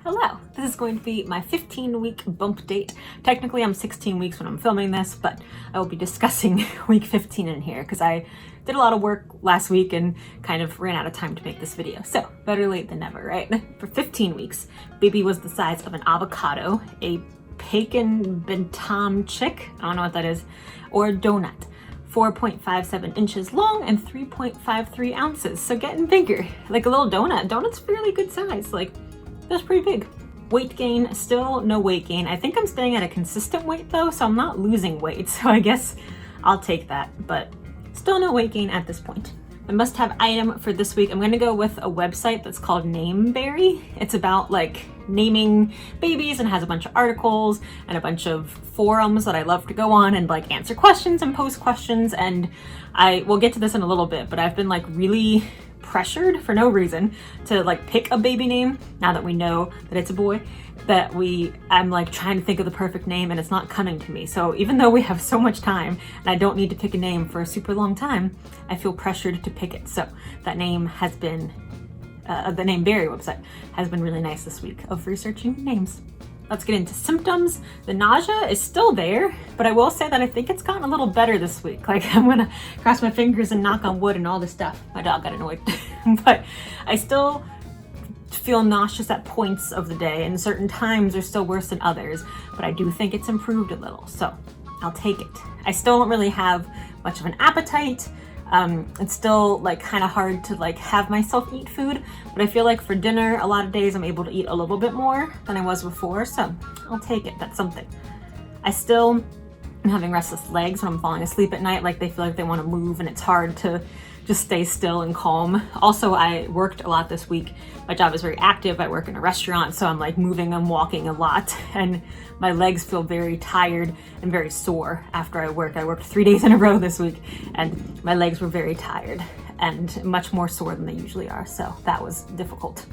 Hello, this is going to be my 15-week bump date. Technically I'm 16 weeks when I'm filming this, but I will be discussing week 15 in here because I did a lot of work last week and kind of ran out of time to make this video. So better late than never, right? For 15 weeks, baby was the size of an avocado, a Pekin Bantam chick, I don't know what that is, or a donut. 4.57 inches long and 3.53 ounces. So getting bigger, like a little donut. Donut's fairly good size, like that's pretty big. Weight gain, still no weight gain. I think I'm staying at a consistent weight though, so I'm not losing weight. So I guess I'll take that, but still no weight gain at this point. The must-have item for this week, I'm gonna go with a website that's called Nameberry. It's about like naming babies and has a bunch of articles and a bunch of forums that I love to go on and like answer questions and post questions. And I will get to this in a little bit, but I've been like really pressured for no reason to like pick a baby name now that we know that it's a boy, I'm like trying to think of the perfect name and it's not coming to me. So even though we have so much time and I don't need to pick a name for a super long time, I feel pressured to pick it. So that name has been, the Nameberry website has been really nice this week of researching names. Let's get into symptoms. The nausea is still there, but I will say that I think it's gotten a little better this week. Like I'm gonna cross my fingers and knock on wood and all this stuff. My dog got annoyed. But I still feel nauseous at points of the day and certain times are still worse than others, but I do think it's improved a little, so I'll take it. I still don't really have much of an appetite. It's still like kind of hard to like have myself eat food, but I feel like for dinner a lot of days I'm able to eat a little bit more than I was before, so I'll take it. That's something. I still am having restless legs when I'm falling asleep at night, like they feel like they want to move and it's hard to just stay still and calm. Also, I worked a lot this week. My job is very active. I work in a restaurant, so I'm like moving and walking a lot, and my legs feel very tired and very sore after I work. I worked 3 days in a row this week, and my legs were very tired and much more sore than they usually are, so that was difficult.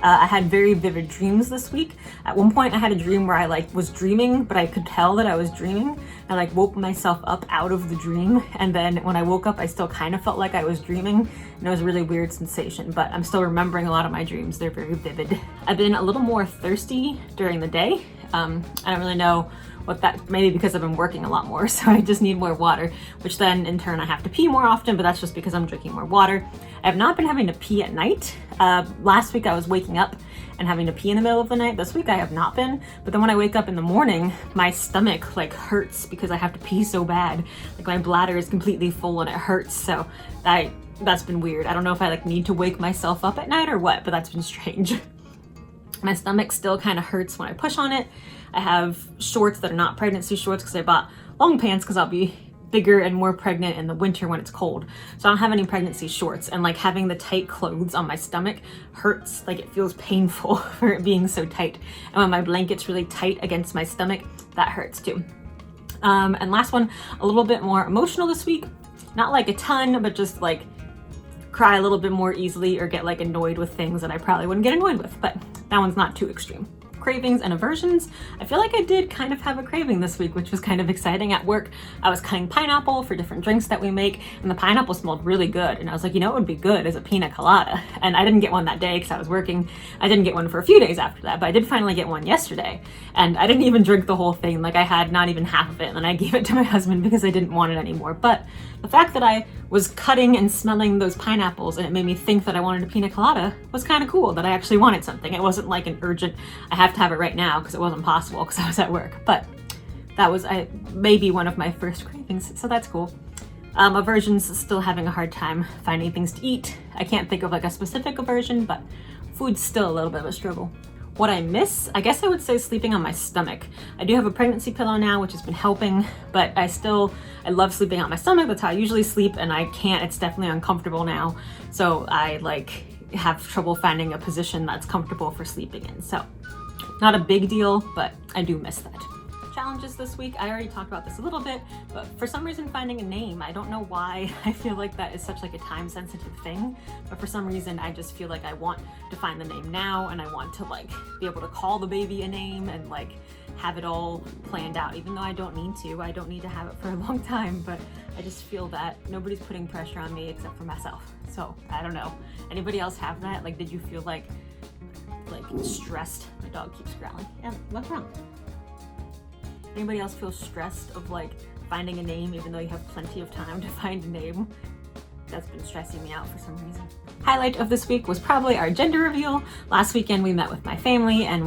I had very vivid dreams this week. At one point I had a dream where I like was dreaming, but I could tell that I was dreaming. I like woke myself up out of the dream, and then when I woke up I still kind of felt like I was dreaming, and it was a really weird sensation, but I'm still remembering a lot of my dreams. They're very vivid. I've been a little more thirsty during the day. I don't really know what that, maybe because I've been working a lot more, so I just need more water, which then in turn I have to pee more often, but that's just because I'm drinking more water. I have not been having to pee at night. Last week I was waking up and having to pee in the middle of the night. This week I have not been, but then when I wake up in the morning, my stomach like hurts because I have to pee so bad. Like my bladder is completely full and it hurts, so that's been weird. I don't know if I like need to wake myself up at night or what, but that's been strange. My stomach still kind of hurts when I push on it. I have shorts that are not pregnancy shorts because I bought long pants because I'll be bigger and more pregnant in the winter when it's cold. So I don't have any pregnancy shorts, and like having the tight clothes on my stomach hurts. Like it feels painful for it being so tight. And when my blanket's really tight against my stomach, that hurts too. And last one, a little bit more emotional this week. Not like a ton, but just like cry a little bit more easily or get like annoyed with things that I probably wouldn't get annoyed with, but that one's not too extreme. Cravings and aversions. I feel like I did kind of have a craving this week, which was kind of exciting. At work, I was cutting pineapple for different drinks that we make, and the pineapple smelled really good. And I was like, you know, it would be good as a pina colada. And I didn't get one that day because I was working. I didn't get one for a few days after that, but I did finally get one yesterday. And I didn't even drink the whole thing. Like I had not even half of it, and then I gave it to my husband because I didn't want it anymore. But the fact that I was cutting and smelling those pineapples and it made me think that I wanted a pina colada was kind of cool, that I actually wanted something. It wasn't like an urgent, I have to have it right now, because it wasn't possible because I was at work. But that was maybe one of my first cravings, so that's cool. Aversions, still having a hard time finding things to eat. I can't think of like a specific aversion, but food's still a little bit of a struggle. What I miss, I guess I would say sleeping on my stomach. I do have a pregnancy pillow now, which has been helping, but I love sleeping on my stomach. That's how I usually sleep, and I can't, it's definitely uncomfortable now. So I like have trouble finding a position that's comfortable for sleeping in. So not a big deal, but I do miss that. Challenges this week, I already talked about this a little bit, but for some reason finding a name, I don't know why. I feel like that is such like a time sensitive thing, but for some reason I just feel like I want to find the name now, and I want to like be able to call the baby a name and like have it all planned out, even though I don't need to. I don't need to have it for a long time, but I just feel that nobody's putting pressure on me except for myself. So I don't know. Anybody else have that? Like, did you feel like like stressed. My dog keeps growling. Yeah, what's wrong? Anybody else feel stressed of like finding a name even though you have plenty of time to find a name? That's been stressing me out for some reason. Highlight of this week was probably our gender reveal. Last weekend we met with my family and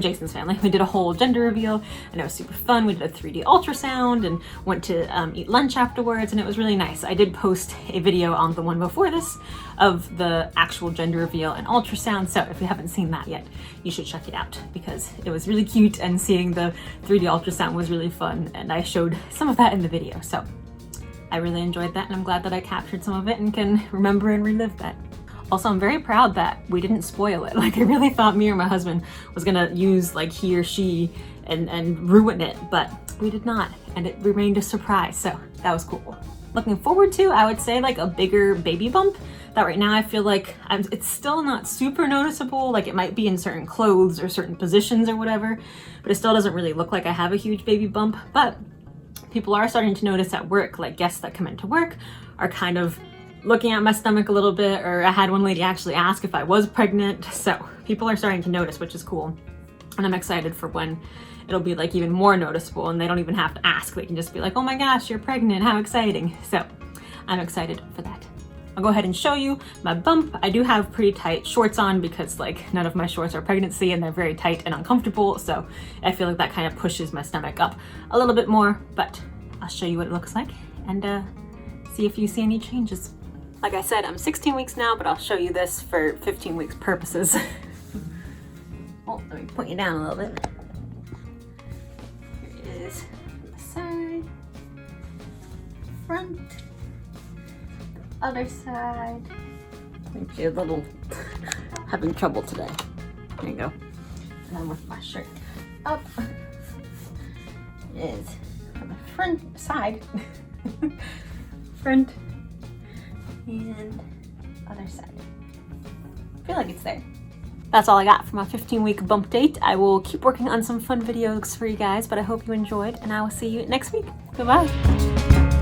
Jason's family. We did a whole gender reveal and it was super fun. We did a 3D ultrasound and went to eat lunch afterwards, and it was really nice. I did post a video on the one before this of the actual gender reveal and ultrasound, so if you haven't seen that yet, you should check it out because it was really cute and seeing the 3D ultrasound was really fun, and I showed some of that in the video. So I really enjoyed that, and I'm glad that I captured some of it and can remember and relive that. Also, I'm very proud that we didn't spoil it. Like, I really thought me or my husband was gonna use like he or she and ruin it, but we did not, and it remained a surprise, so that was cool. Looking forward to, I would say, like a bigger baby bump that right now I feel like it's still not super noticeable. Like, it might be in certain clothes or certain positions or whatever, but it still doesn't really look like I have a huge baby bump. But people are starting to notice at work, like guests that come into work are kind of looking at my stomach a little bit, or I had one lady actually ask if I was pregnant. So people are starting to notice, which is cool. And I'm excited for when it'll be like even more noticeable and they don't even have to ask. They can just be like, oh my gosh, you're pregnant, how exciting. So I'm excited for that. I'll go ahead and show you my bump. I do have pretty tight shorts on because like none of my shorts are pregnancy and they're very tight and uncomfortable. So I feel like that kind of pushes my stomach up a little bit more, but I'll show you what it looks like and see if you see any changes. Like I said, I'm 16 weeks now, but I'll show you this for 15 weeks purposes. Oh, let me point you down a little bit. Here it is on the side, front, the other side. Makes you a little having trouble today. There you go. And then with my shirt up, it is on the front side, front, and other side. I feel like it's there. That's all I got for my 15-week bump date. I will keep working on some fun videos for you guys, but I hope you enjoyed, and I will see you next week. Goodbye.